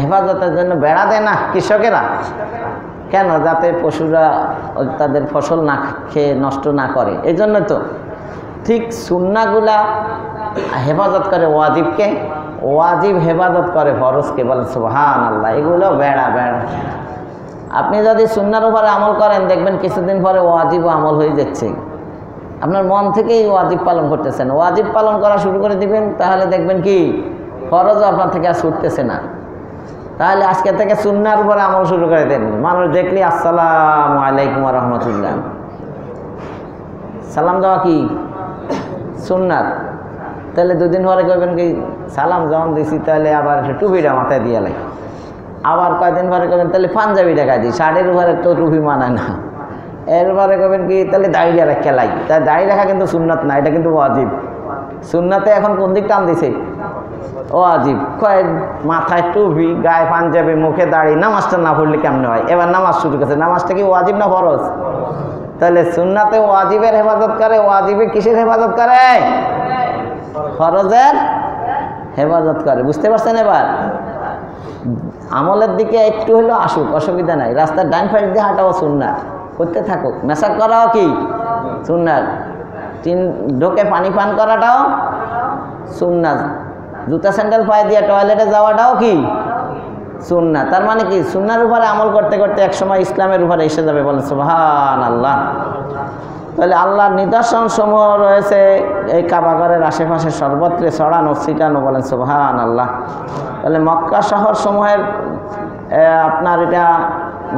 হেফাজতের জন্য বেড়া দেয় না কৃষকেরা, কেন? যাতে পশুরা তাদের ফসল না খেয়ে নষ্ট না করে, এই জন্য তো। ঠিক সুন্নাহগুলা হেফাজত করে ওয়াজিবকে, ওয়াজিব হেফাজত করে ফরজকে। বলে সুবহানাল্লাহ। এগুলো বেড়া। আপনি যদি সুন্নাহর উপরে আমল করেন দেখবেন কিছুদিন পরে ওয়াজিব আমল হয়ে যাচ্ছে। আপনার মন থেকেই ওয়াজিব পালন করতেছেন। ওয়াজিব পালন করা শুরু করে দিবেন, তাহলে দেখবেন কি ফরজও আপনার থেকে আর ছুটতেছে না। তাহলে আজকে থেকে সুন্নাহর উপরে আমল শুরু করে দেন। মানুষ দেখলি আসসালামু আলাইকুম ওয়া রাহমাতুল্লাহ, সালাম দেওয়া কি সুন্নাত। তাহলে দুদিন পরে কইবেন কি সালাম যখন দিছি তাহলে আবার টুপিটা মাথায় দিয়ে লাগে। আবার কয়েকদিন পরে কবেন তাহলে পাঞ্জাবি টাকা দিই, শাড়ির উপরে তো টুপি মানায় না। এরপরে কবেন কি তাহলে দাড়িটা রেখে লাই। তাই দাড়ি রাখা কিন্তু সুন্নাত না, এটা কিন্তু ওয়াজিব। সুন্নাতে এখন কোন দিক টান দিছে? ওয়াজিব। কয় মাথায় টুপি, গায়ে পাঞ্জাবি, মুখে দাড়ি, নামাজটা না পড়লে কেমন হয়? এবার নামাজ শুরু করছে। নামাজটা কি ওয়াজিব না ফরজ? তাহলে সুন্নাতে ওয়াজিবের হেফাজত করে, ওয়াজিবে কিসের হেফাজত করে? ফরজের হেফাজত করে। বুঝতে পারছেন? এবার আমলের দিকে একটু হলেও আসুক, অসুবিধা নাই। রাস্তার ডান পাশ দিয়ে হাঁটাও সুন্নাত, করতে থাকুক। মেসাক করাও কি সুন্নাত, ঢোকে পানি পান করাটাও সুন্নাত, জুতা স্যান্ডেল পায়ে দিয়ে টয়লেটে যাওয়াটাও কি সুন্নাত। তার মানে কি সুন্নার উপরে আমল করতে করতে একসময় ইসলামের উপরে এসে যাবে। বলেন সুবহানাল্লাহ। তাহলে আল্লাহর নিদর্শন সমূহ রয়েছে এই কাবা ঘরের আশেপাশে সর্বত্রে ছড়ানো ছিটানো। বলেন সুবহানাল্লাহ। তাহলে মক্কা শহর সমূহের আপনার এটা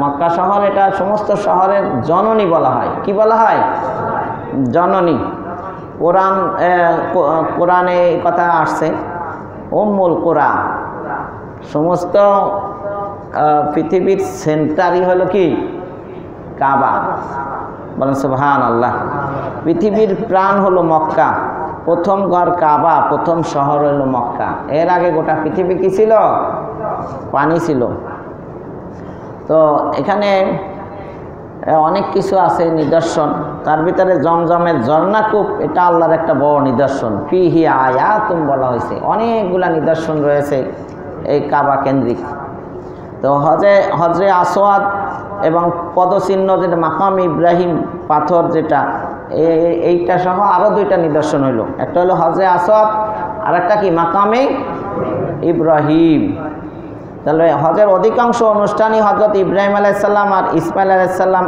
মক্কা শহর, এটা সমস্ত শহরের জননী বলা হয়। কি বলা হয়? জননী। কোরআনে কথা আসছে উম্মুল কুরা। সমস্ত পৃথিবীর সেন্টারই হলো কি কাবা। বলেন সুবহানাল্লাহ। পৃথিবীর প্রাণ হলো মক্কা, প্রথম ঘর কাবা, প্রথম শহর হলো মক্কা। এর আগে গোটা পৃথিবী কি ছিল? পানি ছিল। তো এখানে অনেক কিছু আছে নিদর্শন। তার ভিতরে জমজমের ঝর্ণাকূপ, এটা আল্লাহর একটা বড় নিদর্শন। ফিহি আয়াতুন বলা হয়েছে। অনেকগুলা নিদর্শন রয়েছে এই কাবা কেন্দ্রিক। তো হজরে আসওয়াদ এবং পদচিহ্ন যেটা মাকাম ইব্রাহিম পাথর, যেটা এইটা সহ আরও দুইটা নিদর্শন হইল। একটা হলো হজরে আসওয়াদ, আর একটা কি মাকামে ইব্রাহিম। তাহলে হজের অধিকাংশ অনুষ্ঠানই হজরত ইব্রাহিম আলাইসাল্লাম আর ইসমাইল আলাইসাল্লাম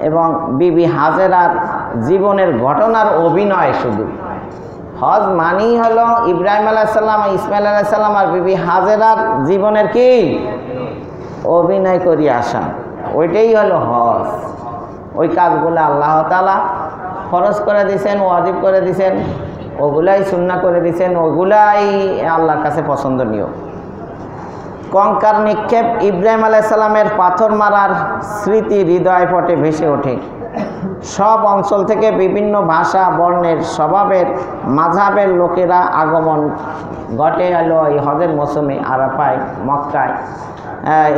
এবং বিবি হাজেরার জীবনের ঘটনার অভিনয়। শুধু হজ মানেই হলো ইব্রাহিম আলাইসাল্লাম, ইসমাইল আলাইসাল্লাম আর বিবি হাজেরার জীবনের কি অভিনয় করিয়ে আসা, ওইটাই হলো হজ। ওই কাজগুলো আল্লাহ তাআলা ফরজ করে দিয়েছেন, ওয়াজিব করে দিয়েছেন, ওগুলাই সুন্নাহ করে দিয়েছেন, ওগুলাই আল্লাহর কাছে পছন্দনীয়। কঙ্কার নিক্ষেপ, ইব্রাহিম আলাইহিস সালামের পাথর মারার স্মৃতি হৃদয় পটে ভেসে ওঠে। সব অঞ্চল থেকে বিভিন্ন ভাষা, বর্ণের, স্বভাবের, মাযহাবের লোকেরা আগমন ঘটে এলো এই হজের মৌসুমে আরাফায়, মক্কায়।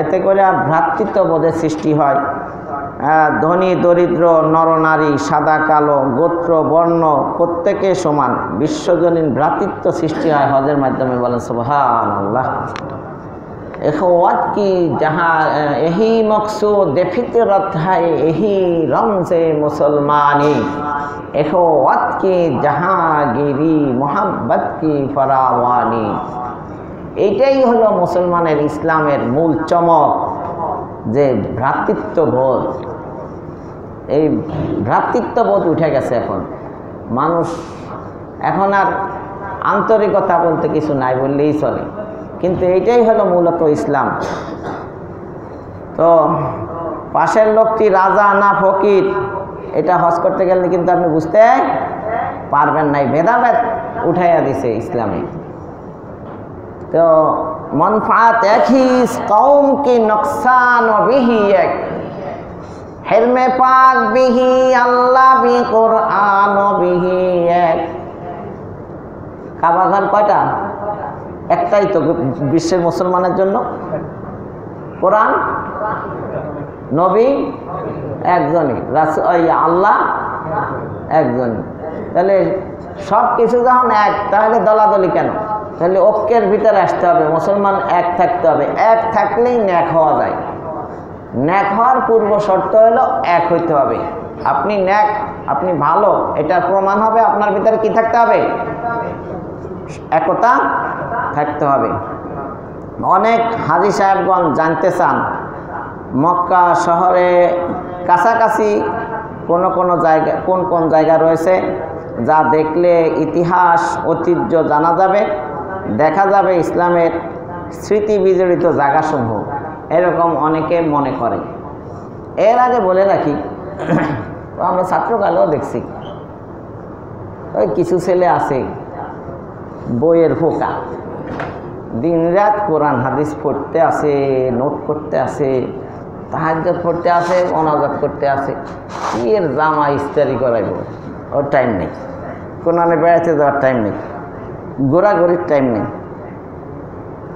এতে করে ভ্রাতৃত্ববোধের সৃষ্টি হয়। ধনী দরিদ্র, নরনারী, সাদা কালো, গোত্র বর্ণ প্রত্যেকে সমান, বিশ্বজনীন ভ্রাতৃত্ব সৃষ্টি হয় হজের মাধ্যমে। বলেন সুবহানাল্লাহ। এখওয়াত কি যাহা এহি মকসুদ ফিতরত है এহি রমজে মুসলমানি, এখওয়াত কি জাহাঙ্গীরি মোহাব্বত কি ফরাওয়ানি। এইটাই হলো মুসলমানের ইসলামের মূল চমক, যে ভ্রাতৃত্ববোধ। এই ভ্রাতৃত্ববোধ উঠে গেছে এখন। মানুষ এখন আর আন্তরিকতা বলতে কিছু নাই বললেই চলে, কিন্তু এইটাই হলো মূলত ইসলাম। তো পাশের লোকটি রাজা না ফকির, এটা হজ করতে গেলে কিন্তু আপনি বুঝতে পারবেন নাই। ভেদাভেদ উঠাইয়া দিছে ইসলামে। তো মনফাত এক হি কৌম কি নকসান বিহি এক, হেলমে পাক বিহি আল্লাহ বি কোরআন বিহি এক। কাবা ঘর কয়টা? একটাই তো বিশ্বের মুসলমানের জন্য। কোরআন, নবী একজনই, আল্লাহ একজনই। তাহলে সব কিছু যখন এক, তাহলে দলাদলি কেন? তাহলে ঐক্যের ভিতরে আসতে হবে, মুসলমান এক থাকতে হবে। এক থাকলেই ন্যাক হওয়া যায়। ন্যাক হওয়ার পূর্ব শর্ত হলো এক হইতে হবে। আপনি ন্যাক, আপনি ভালো, এটার প্রমাণ হবে আপনার ভিতরে কি থাকতে হবে? একতা থাকতে হবে। অনেক হাজী সাহেবগণ জানতে চান মক্কা শহরে কাছাকাছি কোন জায়গা, কোন জায়গা রয়েছে যা দেখলে ইতিহাস ঐতিহ্য জানা যাবে, দেখা যাবে ইসলামের স্মৃতি বিজড়িত জায়গাসমূহ, এরকম অনেকে মনে করে। এর আগে বলে রাখি, আমরা ছাত্রকালেও দেখছি ওই কিছু ছেলে আছে বইয়ের ফোকা, দিনরাত কোরআন হাদিস পড়তে আসে, নোট করতে আসে, তাহাজ্জুদ পড়তে আসে, মোনাজাত করতে আসে। কি এর জামা ইস্তারি করাইব, ওর টাইম নেই। কোরআনে বেড়াতে যাওয়ার টাইম নেই, ঘোরাঘুরির টাইম নেই।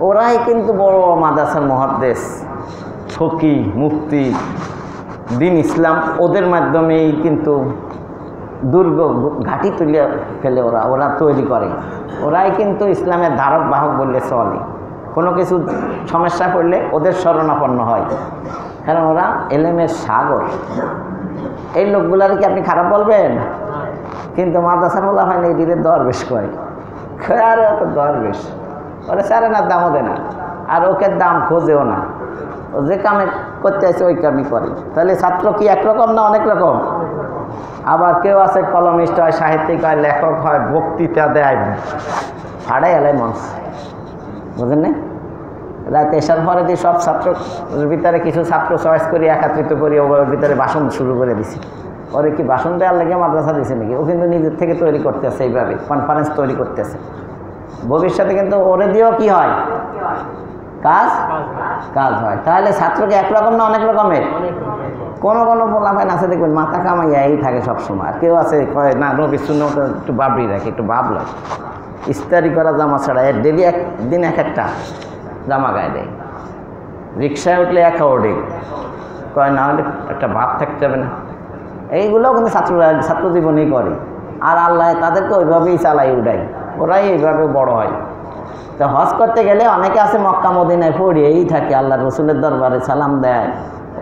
ওরাই কিন্তু বড় মাদ্রাসার মুহাদ্দিস, ফকি, মুফতি, দিন ইসলাম ওদের মাধ্যমেই কিন্তু দুর্গ ঘাঁটি তুলে ফেলে। ওরা তৈরি করে। ওরাই কিন্তু ইসলামের ধারক বাহক বললে চলে। কোনো কিছু সমস্যা পড়লে ওদের শরণাপন্ন হয়, কারণ ওরা এলেমের সাগর। এই লোকগুলার কি আপনি খারাপ বলবেন? কিন্তু মাদ্রাসার বলা হয় না, এটির দরবেশ করে। আর অত দরবেশ ওরা সারে না, দামও দেয় না, আর ওকে দাম খোঁজেও না। ও যে কামে করতে আসে ওই কামই করে। তাহলে ছাত্র কি একরকম না অনেক রকম? আবার কেউ আছে কলমিস্ট হয়, সাহিত্যিক হয়, লেখক হয়, বক্তৃতা দেয়, ফাড়াই এলাই মঞ্চ, বুঝেন না? রাতে এসার পরে দিয়ে সব ছাত্রের ভিতরে কিছু ছাত্র চয়েস করি, একত্রিত করি, ওর ভিতরে ভাষণ শুরু করে দিছি। ওরে কি ভাষণ দেওয়ার লেগে মাদ্রাসা দিছে নাকি? ও কিন্তু নিজের থেকে তৈরি করতেছে, এইভাবে কনফারেন্স তৈরি করতেছে। ভবিষ্যতে কিন্তু ওরে দিয়েও কি হয়? কাজ হয়। তাহলে ছাত্রকে একরকম না অনেক রকমের? কোনো পোলাপাইন আছে দেখবেন মাথা কামাইয়া এই থাকে সবসময়। আর কেউ আছে কয় না, নবী সুন্নাত একটু বাবরি রাখে, একটু ভাবলাম। ইস্তারি করা জামা ছাড়া এর ডেলি একদিন এক একটা জামা গায়ে দেয়। রিক্সায় উঠলে একা ওডে কয়, না হলে একটা ভাব থাকতে হবে না। এইগুলোও কিন্তু ছাত্র জীবনেই করে। আর আল্লাহ তাদেরকে ওইভাবেই চালাই উড়াই, ওরাই এইভাবে বড় হয়। তো হজ করতে গেলে অনেকে আছে মক্কা মদিনায় পড়িয়েই থাকে, আল্লাহ রসুলের দরবারে সালাম দেয়,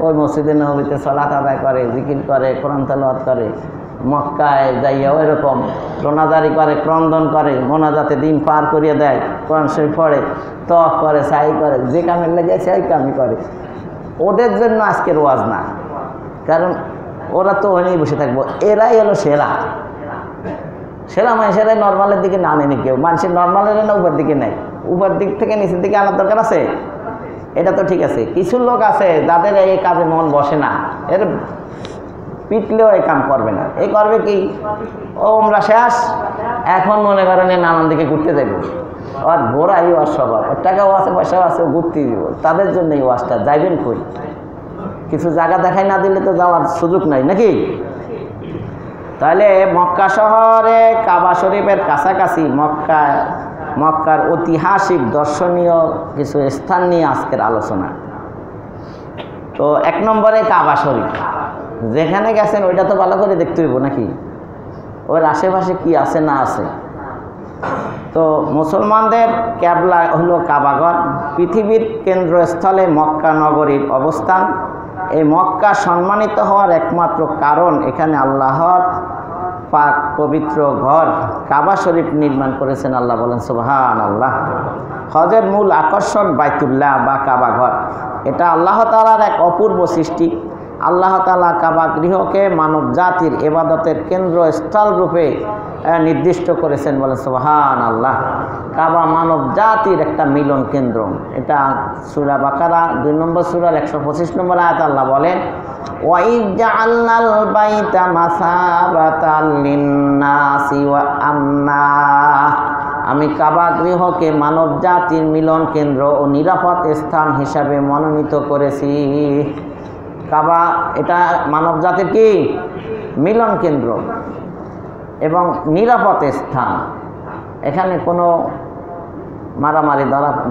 ওই মসজিদে নববীতে সালাত আদায় করে, জিকির করে, কোরআন তেলাওয়াত করে। মক্কায় যাইয়া ওইরকম রোনাজারি করে, ক্রন্দন করে, মোনাজাতে দিন পার করিয়ে দেয়, কোরআন শরীফ পড়ে, তওয়াফ করে, সাই করে, যে কামের লেগে সেই কামই করে। ওদের জন্য আজকের ওয়াজ না, কারণ ওরা তো ওখানেই বসে থাকবো। এরাই হলো সেরা মানুষেরাই নর্মালের দিকে না নেই কেউ। মানুষের নর্মালের না উপর দিকে নেয়, উপর দিক থেকে নিচের দিকে আনার দরকার আছে? এটা তো ঠিক আছে। কিছু লোক আছে যাদের এই কাজে মন বসে না, এর পিটলেও এই কাম করবে না। এই করবে কি, ও আমরা শেষ, এখন মনে করেন নানান দিকে ঘুরতে যাইব, আর বোরাই ওয়াজ স্বভাব, ওর টাকাও আছে পয়সাও আছে, ঘুরতে দিব। তাদের জন্য এই ওয়াজটা, যাইবেন কই? কিছু জায়গা দেখাই না দিলে তো যাওয়ার সুযোগ নাই নাকি? তাহলে মক্কা শহরে কাবা শরীফের কাছাকাছি মক্কার ঐতিহাসিক দর্শনীয় কিছু স্থান নিয়ে আজকের আলোচনা। তো 1 নম্বরে কাবা শরীফ, যেখানে গেছেন ওইটা তো ভালো করে দেখতে হইব নাকি, ওর আশেপাশে কি আছে না আছে। তো মুসলমানদের ক্যাবলা হলো কাবাঘর, পৃথিবীর কেন্দ্রস্থলে মক্কা নগরীর অবস্থান। এই মক্কা সম্মানিত হওয়ার একমাত্র কারণ এখানে আল্লাহর পাক পবিত্র ঘর কাবা শরীফ নির্মাণ করেছেন আল্লাহ। বলেন সুবহানাল্লাহ। হজের মূল আকর্ষণ বাইতুল্লাহ বা কাবা ঘর, এটা আল্লাহ তাআলার এক অপূর্ব সৃষ্টি। আল্লাহ তাআলা কাবা গৃহকে মানব জাতির ইবাদতের কেন্দ্রস্থল রূপে নির্দিষ্ট করেছেন। বলেন সুবহানাল্লাহ। কাবা মানব জাতির একটা মিলন কেন্দ্র। এটা সূরা বাকারা 2 নম্বর সূরার 125 নম্বর আয়াত আল্লাহ বলেন, ওয়াইদ জাআলনাল বাইতা মাসাবাতাল লিন্নাসি ওয়া আমনা, আমি কাবা গৃহকে মানব জাতির মিলন কেন্দ্র ও নিরাপদ স্থান হিসাবে মনোনীত করেছি। কাবা এটা মানব জাতির কি মিলন কেন্দ্র এবং নিরাপদ স্থান। এখানে কোনো মারামারি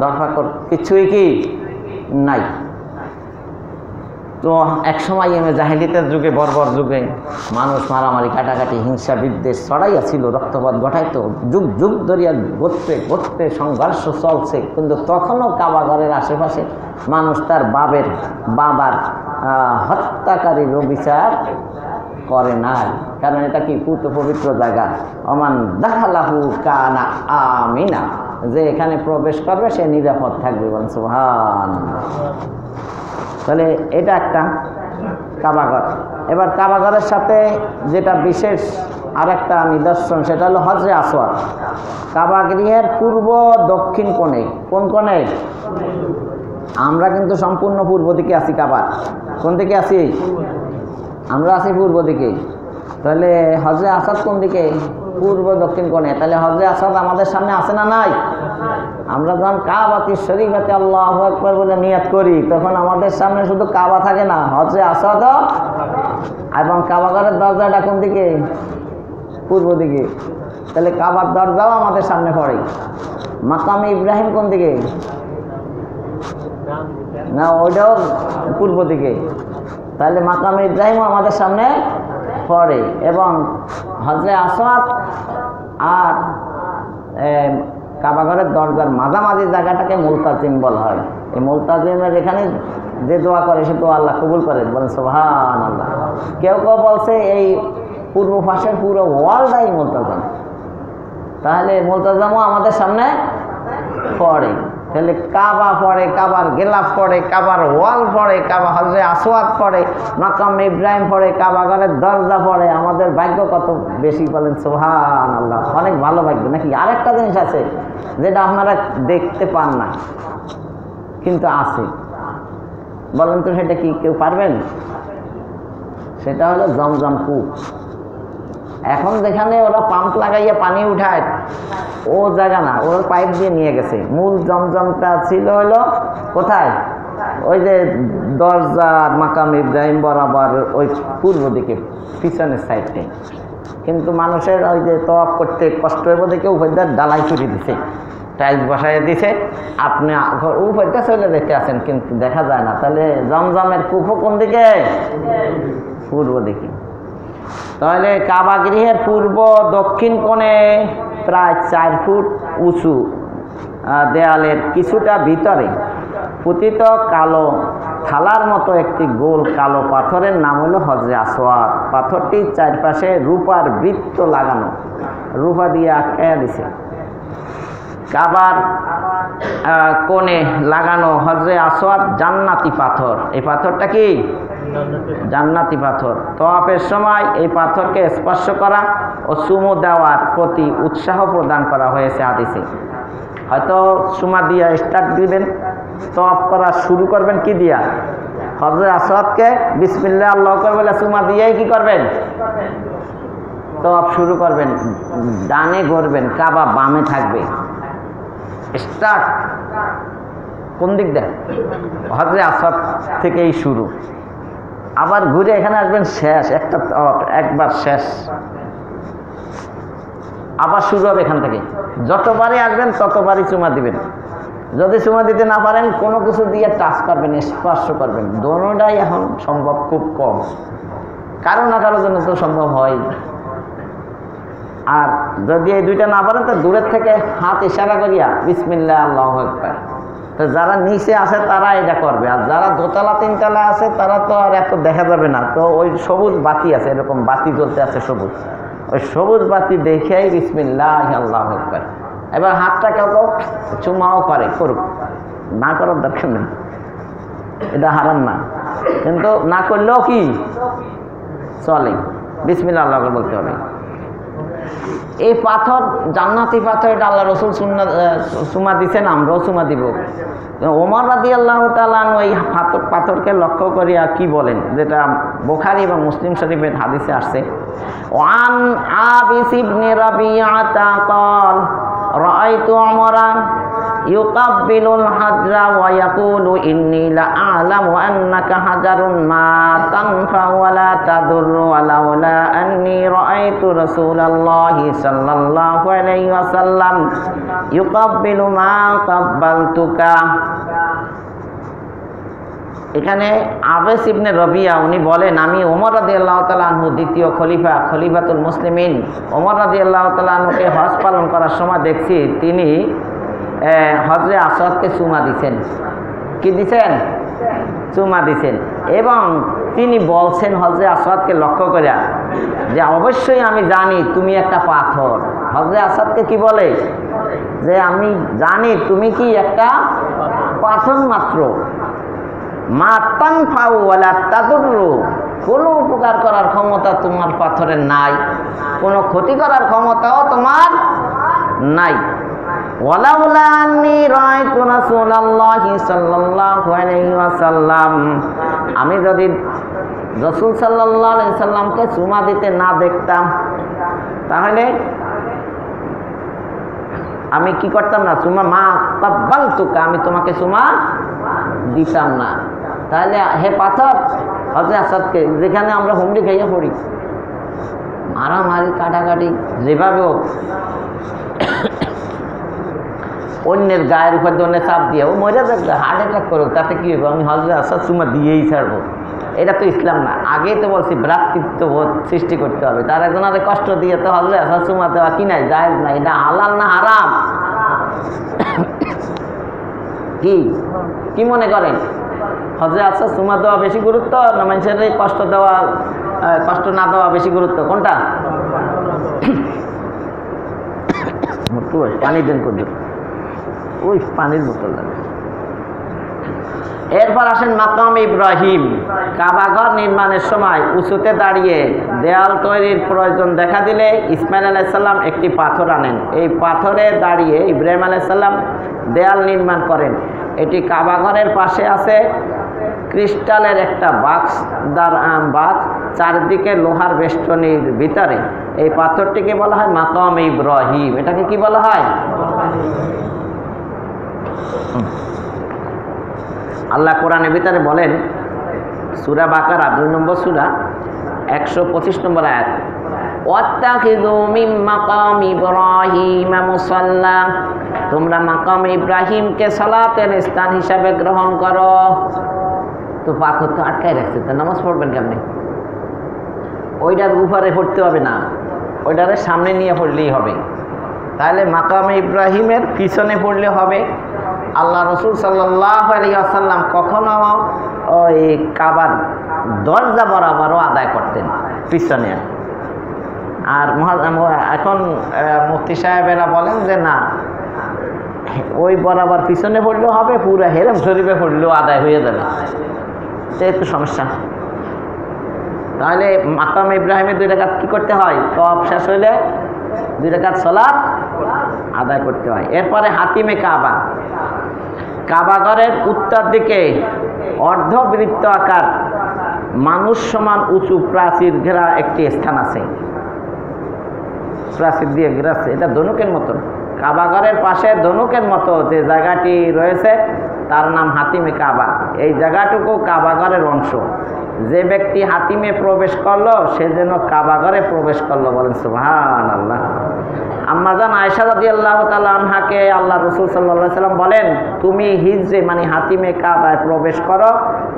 দরকার কিছুই কি নাই। তো একসময় জাহেলিয়াতের যুগে, বর্বর যুগে মানুষ মারামারি কাটাকাটি হিংসা বিদ্বেষ ছড়াইয়া ছিল, রক্তপাত ঘটাইতো, যুগ যুগ ধরিয়া গোত্রে গোত্রে সংঘর্ষ চলছে। কিন্তু তখনও কাবাঘরের আশেপাশে মানুষ তার বাবার হত্যাকারীর বিচার করে নাই, কারণ এটা কি পুত পবিত্র জায়গা। ওমান দাখালাহু কানা আমিনা, যে এখানে প্রবেশ করবে সে নিরাপদ থাকবে। বলেন সুবহানাল্লাহ। তাহলে এটা একটা কাবাঘর। এবার কাবাঘরের সাথে যেটা বিশেষ আরেকটা নিদর্শন, সেটা হলো হজরে আসওয়াদ। কাবা গৃহের পূর্ব দক্ষিণ কোণে, কোন কোণে? আমরা কিন্তু সম্পূর্ণ পূর্ব দিকে আছি। কাবার কোন দিকে আছি? আমরা আছি পূর্ব দিকে। তাহলে হজরে আসওয়াদ কোন দিকে? পূর্ব দক্ষিণ কোণে। তাহলে হজরে আসওয়াদ আমাদের সামনে আছে না নাই? আমরা যখন কাবাতি শরীফাতে আল্লাহু আকবার বলে নিয়াত করি, তখন আমাদের সামনে শুধু কাবা থাকে না, হজরে আসওয়াদ এবং কাবাঘরের দরজাটা কোন দিকে? পূর্ব দিকে। তাহলে কাবার দরজাও আমাদের সামনে পড়ে। মাকামে ইব্রাহিম কোন দিকে? না, ওইটাও পূর্ব দিকে। তাহলে মাকামে ইব্রাহিমও আমাদের সামনে পড়ে। এবং হজরে আসওয়াদ আর কাবাঘরের দরজার মাঝামাঝি জায়গাটাকে মুলতাজিম বলা হয়। এই মুলতাজিমের এখানে যে দোয়া করে সে দোয়া আল্লাহ কবুল করেন। বলেন সুবহানাল্লাহ। কেউ কেউ বলছে এই পূর্ব পাশের পুরো ওয়ালটাই মুলতাজিম। তাহলে মুলতাজিমও আমাদের সামনে পড়ে। তাহলে কাবা পড়ে, কাবার গেলাফ পড়ে, কাবার ওয়াল পড়ে, কাবা হজরে আসওয়াদ পড়ে, মাকাম ইব্রাহিম পড়ে, কাবাঘরের দরজা পড়ে। আমাদের ভাগ্য কত বেশি! বলেন সুবহানাল্লাহ। অনেক ভালো ভাগ্য নাকি? আরেকটা জিনিস আছে যেটা আপনারা দেখতে পান না কিন্তু আছে, বলেন তো সেটা কি? কেউ পারবেন? সেটা হলো জমজম কূপ। এখন যেখানে ওরা পাম্প লাগাইয়া পানি উঠায়, ও জায়গা না, ওরা পাইপ দিয়ে নিয়ে গেছে। মূল জমজমটা ছিল হলো কোথায়? ওই যে দরজার মাকাম ইব্রাহিম বরাবর ওই পূর্ব দিকে পিছনের সাইডে। কিন্তু মানুষের ওই যে তওয়াফ করতে কষ্ট হইব দেখে উপরদার ডালাই করে দিছে, টাইলস বসাইয়া দিছে। আপনি উপরটা চলে দেখতে আছেন কিন্তু দেখা যায় না। তাহলে জমজমের কূপও কোন দিকে? পূর্ব দিকে। তাহলে কাবা গৃহের পূর্ব দক্ষিণ কোণে প্রায় 4 ফুট উঁচু দেয়ালের কিছুটা ভিতরে পতিত কালো থালার মতো একটি গোল কালো পাথরের নাম হলো হজরে আসওয়াদ। পাথরটির চারপাশে রূপার বৃত্ত লাগানো, রূপা দিয়ে আটকায়া দিছে। কাবার কোণে লাগানো হজরে আসওয়াদ জান্নাতি পাথর। এই পাথরটা কি? জান্নাতি পাথর। তওয়াফের সময় এই পাথরকে স্পর্শ করা ও চুমু দেওয়ার প্রতি উৎসাহ প্রদান করা হয়েছে হাদিসে। হয়তো চুমা দিয়া স্টার্ট দিবেন, তওয়াফ করা শুরু করবেন কি দিয়া? হযরত আসওয়াদকে বিসমিল্লাহ আল্লাহু আকবার বলে চুমা দিয়েই কি করবেন? তওয়াফ শুরু করবেন। ডানে ঘুরবেন, কাবা বামে থাকবে। স্টার্ট কোন দিক দিয়ে? হযরত আসওয়াদ থেকেই শুরু। আবার ঘুরে এখানে আসবেন, শেষ একটা একবার শেষ, আবার শুরু হবে এখান থেকে। যতবারই আসবেন ততবারই চুমা দিবেন। যদি চুমা দিতে না পারেন কোনো কিছু দিয়ে টাচ করবেন, স্পর্শ করবেন। দোনোটাই এখন সম্ভব খুব কম, কারো না কারোর জন্য তো সম্ভব হয়। আর যদি এই দুইটা না পারেন তো দূরের থেকে হাত ইশারা করিয়া বিসমিল্লাহ আল্লাহু আকবার। তো যারা নিচে আছে তারা এটা করবে, আর যারা দোতলা তিনতলা আছে তারা তো আর এত দেখা যাবে না। তো ওই সবুজ বাতি আছে, এরকম বাতি জ্বলতে আছে সবুজ, ওই সবুজ বাতি দেখেই বিসমিল্লাহ আল্লাহু আকবার। এবার হাতটা কেউ চুমাও করে, করুক, না করার দরকার নেই, এটা হারাম না, কিন্তু না করলেও কি চলে, বিসমিল্লাহ আল্লাহু আকবার বলতে হবে। এই পাথর জান্নাতি পাথর, এটা আল্লাহ রসুল চুমা দিচ্ছেন, আমরাও চুমা দিব। ওমর রাদিয়াল্লাহু তাআলা ওই পাথরকে লক্ষ্য করিয়া কি বলেন, যেটা বুখারী এবং মুসলিম শরীফের হাদিসে আসছে। ওয়ান আবিস ইবনে রাবিআতা ক্বাল রাআইতু উমরা ইউকাব্বিলুল হাজরা ওয়া ইয়াকুলু ইন্নী লা আ'লামু আন্নাকা হাজারুন মা তানফা ওয়া লা তাদুররু ওয়ালাউলা আন্নী রাআইতু রাসূলাল্লাহি সাল্লাল্লাহু আলাইহি ওয়াসাল্লাম ইউকাব্বিলু মা কাব্বালতুকা। এখানে আবেস ইবনে রবিয়া উনি বলেন, আমি ওমর রাদিয়াল্লাহু তাআলা আনহু দ্বিতীয় খলিফাতুল মুসলিমিন ওমর রাদিয়াল্লাহু তাআলা আনহুকে হজ পালন করার সময় দেখছি তিনি হজরে আসওয়াদকে চুমা দিছেন। কি দিছেন? চুমা দিছেন। এবং তিনি বলছেন হজরে আসওয়াদকে লক্ষ্য করে যে অবশ্যই আমি জানি তুমি একটা পাথর। হজরে আসওয়াদকে কি বলে? যে আমি জানি তুমি কি একটা পাথর মাত্র, মা তানফাউ ওয়ালা তাদুররু, কোনো উপকার করার ক্ষমতা তোমার পাথরের নাই, কোনো ক্ষতি করার ক্ষমতাও তোমার নাই। ওয়ালাউলা আন্নী রাআইতু রাসূলাল্লাহি সাল্লাল্লাহু আলাইহি ওয়াসাল্লাম, আমি যদি রাসূল সাল্লাল্লাহু আলাইহি সাল্লামকে চুমা দিতে না দেখতাম তাহলে আমি কি করতাম না, চুমা মা কাব্বালতুকা, আমি তোমাকে চুমা দিতাম না। তাহলে হে পাথর, হযরত আসওয়াদকে যেখানে আমরা হুমড়ি খাইয়ে পড়ি, মারামারি কাটাকাটি যেভাবে হোক, অন্যের গায়ের উপর ধরনের চাপ দিয়ে ও মরে যাবে, হার্ট অ্যাটাক করুক, তাতে কি হবে, আমি হযরত আসওয়াদ চুমা দিয়েই ছাড়বো। এটা তো ইসলাম না। আগেই তো বলছি ভ্রাতৃত্ববোধ সৃষ্টি করতে হবে, তার একজনের কষ্ট দিয়ে তো হযরত আসওয়াদ চুমা দেওয়া কি নাই, জায়েজ নাই। এটা হালাল না হারাম? কি কি মনে করেন? হযরত আসওয়াদ চুমা দেওয়া বেশি গুরুত্ব না মানুষের কষ্ট দেওয়া, কষ্ট না দেওয়া বেশি গুরুত্ব? কোনটা? পানি দেন করবে, ওই পানির বোতল লাগে। এরপর আসেন মাকাম ইব্রাহিম। কাবাঘর নির্মাণের সময় উঁচুতে দাঁড়িয়ে দেয়াল তৈরির প্রয়োজন দেখা দিলে ইসমাইল আলাইহিস সালাম একটি পাথর আনেন। এই পাথরে দাঁড়িয়ে ইব্রাহিম আলাইহিস সালাম দেয়াল নির্মাণ করেন। এটি কাবাঘরের পাশে আছে ক্রিস্টালের একটা বাক্স, চারদিকে লোহার বেষ্টনীর ভিতরে। এই পাথরটিকে বলা হয় মাকাম ইব্রাহিম। এটাকে কি বলা হয়? আল্লাহ কোরআনের ভিতরে বলেন, সূরা বাকারা 2 নম্বর সূরা 125 নম্বর আয়াত, ওয়াত্তাখিযু মিন মাকাম ইব্রাহিম মুসাল্লা, তোমরা মাকাম ইব্রাহিমকে সালাতের স্থান হিসাবে গ্রহণ করো। তো পাথর তো আটকায় রাখছে, তো নামাজ পড়বেন কেমনে? ওইটার উপরে পড়তে হবে না, ওইটারে সামনে নিয়ে পড়লেই হবে। তাহলে মাকামে ইব্রাহিমের পিছনে পড়লে হবে। আল্লাহ রসুল সাল্লাল্লাহু আলাইহি ওয়াসাল্লাম কখনো ওই কাবার দরজা বরাবরও আদায় করতেন পিছনে। আর এখন মুফতি সাহেবেরা বলেন যে না, ওই বরাবর পিছনে পড়লেও হবে, পুরো হেরেম শরীফে পড়লেও আদায় হয়ে যাবে, তো একটু সমস্যা। তাহলে মাকাম ইব্রাহিমের 2 রাকাত কি করতে হয়? তওয়াফ শেষ হইলে 2 রাকাত সালাত আদায় করতে হয়। এরপরে হাতিমে কাবা, কাবাঘরের উত্তর দিকে অর্ধবৃত্ত আকার মানুষ সমান উঁচু প্রাচীর ঘেরা একটি স্থান আছে, প্রাচীর দিয়ে ঘেরা আছে। এটা ধনুকের মতো, কাবাঘরের পাশে ধনুকের মতো যে জায়গাটি রয়েছে তার নাম হাতিমে কাবা। এই জায়গাটুকু কাবাঘরের অংশ। যে ব্যক্তি হাতিমে প্রবেশ করলো সে যেন কাবাঘরে প্রবেশ করলো। বলেন সুবহানাল্লাহ। আম্মাজান আয়েশা রাদিয়াল্লাহু তাআলা আনহাকে আল্লাহ রাসূল সাল্লাল্লাহু আলাইহি সাল্লাম বলেন, তুমি হিজরে মানে হাতিমে কাবায় প্রবেশ করো,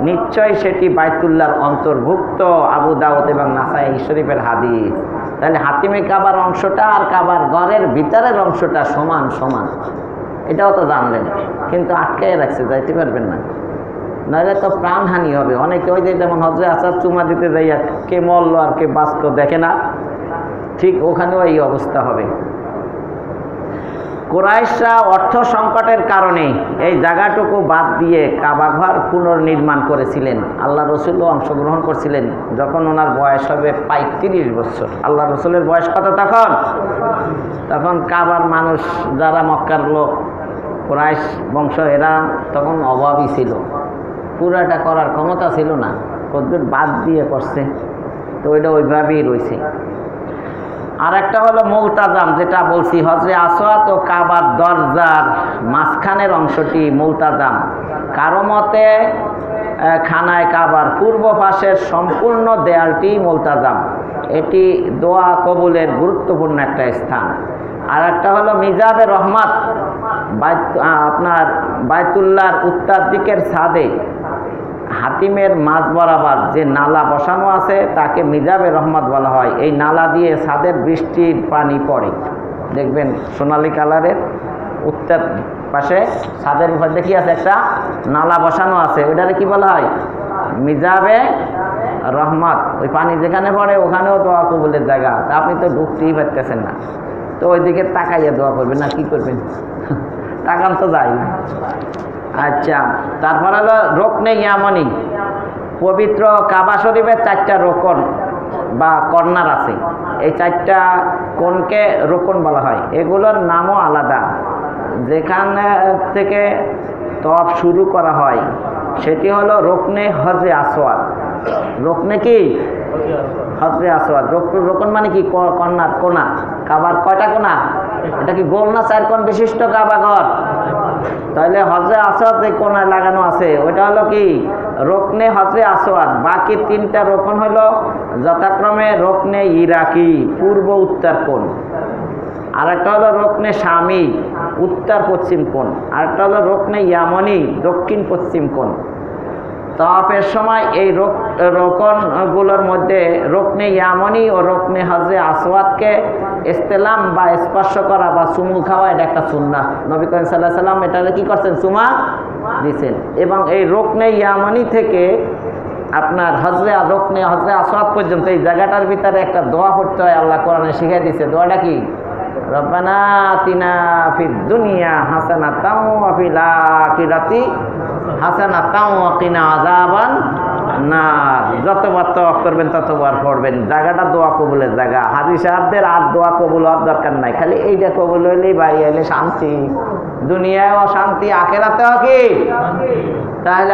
নিশ্চয় সেটি বাইতুল্লাহর অন্তর্ভুক্ত। আবু দাউদ এবং নাসাই শরীফের হাদিস। তাহলে হাতিমে কাবার অংশটা আর কাবার ঘরের ভিতরের অংশটা সমান সমান, এটাও তো জানলেন, কিন্তু আটকে রাখছে, যাইতে পারবেন না, নাহলে তো প্রাণহানি হবে। অনেকে ওই যে যেমন হজরে আসাদ চুমা দিতে যাইয়া কে মরলো আর কে বাঁচলো দেখে না, ঠিক ওখানেও এই অবস্থা হবে। কুরাইশরা অর্থ সংকটের কারণে এই জায়গাটুকু বাদ দিয়ে কাবাঘর পুনর্নির্মাণ করেছিলেন। আল্লাহ রসুলও অংশগ্রহণ করছিলেন যখন ওনার বয়স হবে 35 বছর। আল্লাহ রসুলের বয়স কত তখন? তখন কাবার মানুষ যারা মক্কার লোক, কুরাইশ বংশ, এরা তখন অভাবই ছিল, পুরাটা করার ক্ষমতা ছিল না, কদ্দুর বাদ দিয়ে করছে, তো ওইটা ওইভাবেই রয়েছে। আর একটা হলো মুলতাজাম, যেটা বলছি হজরে আসওয়াদ ও কাবার দরজার মাঝখানের অংশটি মুলতাজাম। কারো মতে খানায় কাবার পূর্ব পাশের সম্পূর্ণ দেয়ালটি মুলতাজাম। এটি দোয়া কবুলের গুরুত্বপূর্ণ একটা স্থান। আর একটা হলো মিজাবে রহমত, আপনার বাইতুল্লাহর উত্তর দিকের ছাদে হাতিমের মাঝ বরাবর যে নালা বসানো আছে তাকে মিজাবে রহমত বলা হয়। এই নালা দিয়ে ছাদের বৃষ্টির পানি পড়ে, দেখবেন সোনালী কালারের, উত্তর পাশে ছাদের উপর দেখি আছে একটা নালা বসানো আছে, ওইটারে কি বলা হয়? মিজাবে রহমত। ওই পানি যেখানে পড়ে ওখানেও দোয়া কবুলের জায়গা, তা আপনি তো ঢুকতেই পারতেছেন না, তো ওইদিকে তাকাইয়া দোয়া করবেন না, কি করবেন? তাকান তো যাই। আচ্ছা, তারপর হলো রোকনে ইয়ামানি। পবিত্র কাবা শরীফের 4টা রোকন বা কর্নার আছে। এই 4টা কোণকে রোকন বলা হয়। এগুলোর নামও আলাদা। যেখানে থেকে তওয়াফ শুরু করা হয় সেটি হলো রোকনে হজরে আসওয়াদ। রোকনে কি? হজরে আসওয়াদ। রোকন মানে কি? কর্নার, কোনা। কাবার কয়টা কোনা? এটা কি গোল না 4 কোণ বিশিষ্ট কাবা ঘর? তাহলে হজরে আসওয়াদ যে কোনায় লাগানো আছে ওইটা হলো কি? রোকনে হজরে আসওয়াদ। বাকি 3টা রোকন হলো যথাক্রমে রোকনে ইরাকি, পূর্ব উত্তর কোণ। আর একটা হলো রোকনে শামি, উত্তর পশ্চিম কোণ। আর একটা হলো রোকনে ইয়ামানি, দক্ষিণ পশ্চিম কোণ। তাওয়াফের সময় এই রোকনগুলোর মধ্যে রোকনে ইয়ামানি ও রোকনে হজরে আসওয়াদকে ইস্তেলাম বা স্পর্শ করা বা চুমু খাওয়া, এটা একটা সুন্নাহ। নবী করিম সাল্লাল্লাহু আলাইহি সাল্লাম এটা কি করছেন? চুমা দিয়েছেন। এবং এই রোকনে ইয়ামানি থেকে আপনার রোকনে হজরে আসওয়াদ পর্যন্ত এই জায়গাটার ভিতরে একটা দোয়া পড়তে হয়। আল্লাহ কোরআনে শিখিয়ে দিয়েছে। দোয়াটা কি? রব্বানা আতিনা ফিদ দুনিয়া হাসানাতাও ওয়া ফিল আখিরাতি হাসানাতাও ওয়া কিনা আযাবান নার। যতবার তওয়াফ করবেন ততবার পড়বেন। জায়গাটা দোয়া কবুলের জায়গা। হাজী সাহেবদের আর দোয়া কবুল হওয়ার দরকার নাই, খালি এইটা কবুল হইলেই বাড়ি এলে শান্তি, দুনিয়ায়ও শান্তি, আখিরাতেও কি? তাহলে